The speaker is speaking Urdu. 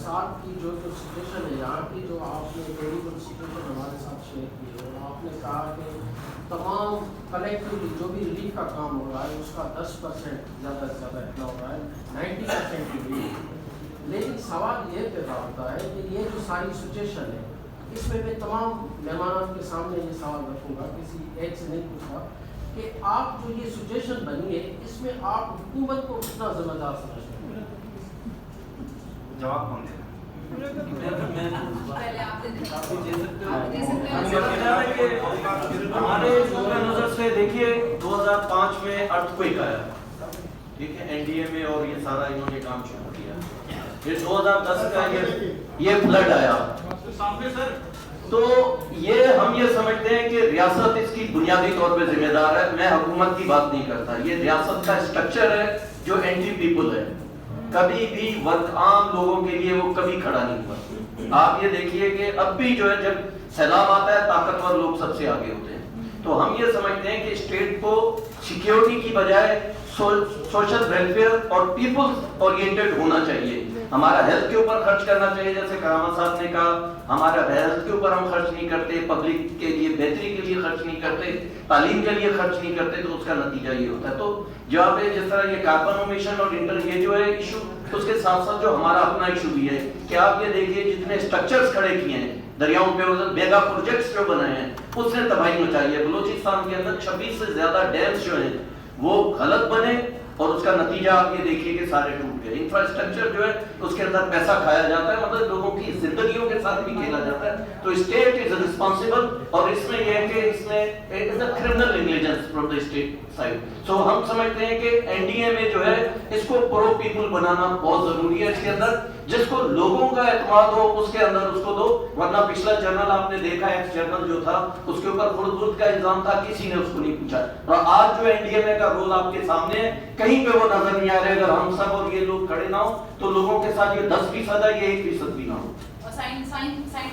فساد کی جو سچویشن ہے یہاں کی، جو آپ نے ٹیریبل سچویشن ہمارے ساتھ شیئر کی ہے، اور آپ نے کہا کہ تمام کلیکٹیولی جو بھی ریلیف کا کام ہو رہا ہے اس کا 10% زیادہ سے زیادہ اتنا ہو رہا ہے، 90% ریلیف۔ لیکن سوال یہ پیدا ہوتا ہے کہ یہ جو ساری سچویشن ہے، اس میں میں تمام مہمانوں کے سامنے یہ سوال رکھوں گا، کسی ایک سے نہیں پوچھا، کہ آپ جو یہ سچویشن بنی ہے اس میں آپ حکومت کو کتنا ذمہ دار سمجھتے ہیں؟ جواب کون دے ہمارے نظر سے دیکھیے 2005 میں ارتھ کوئک آیا، ٹھیک ہے، این ڈی اے میں، اور یہ سارا انہوں نے کام شروع کیا۔ پھر 2010 کا یہ فلڈ آیا، تو یہ ہم یہ سمجھتے ہیں کہ ریاست اس کی بنیادی طور پہ ذمہ دار ہے۔ میں حکومت کی بات نہیں کرتا، یہ ریاست کا اسٹرکچر ہے جو اینٹی پیپل ہے، کبھی بھی ورک عام لوگوں کے لیے وہ کبھی کھڑا نہیں ہوا۔ آپ یہ دیکھیے کہ اب بھی جو ہے جب سیلاب آتا ہے طاقتور لوگ سب سے آگے ہوتے ہیں۔ تو ہم یہ سمجھتے ہیں کہ اسٹیٹ کو سیکیورٹی کی بجائے سوشل ویلفیئر اور پیپلز اورینٹڈ ہونا چاہیے۔ ہمارا ہیلتھ کے اوپر خرچ کرنا چاہیے، جیسے کرامہ صاحب نے کہا، ہمارا ہیلتھ کے اوپر ہم خرچ نہیں کرتے، پبلک کے لیے بہتری کے لیے خرچ نہیں کرتے، تعلیم کے لیے خرچ نہیں کرتے، تو اس کا نتیجہ یہ ہوتا ہے۔ تو جہاں پہ جس طرح یہ کاربن امیشن اور یہ جو ہے ایشو، اس کے ساتھ ساتھ جو ہمارا اپنا ایشو بھی ہے کہ آپ یہ دیکھیے جتنے اسٹرکچرز کھڑے کیے ہیں دریاؤں پہ، میگا پروجیکٹس جو بنائے ہیں، اس نے تباہی مچائی ہے۔ بلوچستان کے اندر 26 سے زیادہ ڈیمز جو ہیں وہ غلط بنے، اور اس کا نتیجہ آپ یہ دیکھیے کہ سارے ٹوٹ گئے۔ انفراسٹرکچر جو ہے اس کے اندر پیسہ کھایا جاتا ہے، مطلب لوگوں کی زندگیوں کے ساتھ بھی کھیلا جاتا ہے۔ تو اسٹیٹ از ریسپانسبل، اور اس میں یہ ہے کہ اس میں criminal negligence from the state side. سو ہم سمجھتے ہیں کہ این ڈی اے میں جو ہے اس کو پرو پیپل بنانا بہت ضروری ہے، اس کے اندر جس کو لوگوں کا اعتماد ہو اس کے اندر اس کو دو، ورنہ پچھلا جنرل آپ نے دیکھا ایکس جنرل جو تھا اس کے اوپر خردبرد کا الزام تھا، کسی نے اس کو نہیں پوچھا۔ اور آج جو این ڈی اے کا رول آپ کے سامنے ہے، کہیں پہ وہ نظر نہیں آ رہے۔ اگر ہم سب اور یہ لوگ کھڑے نہ ہو تو لوگوں کے ساتھ یہ 10% ہے، یہ 1% بھی نہ ہو۔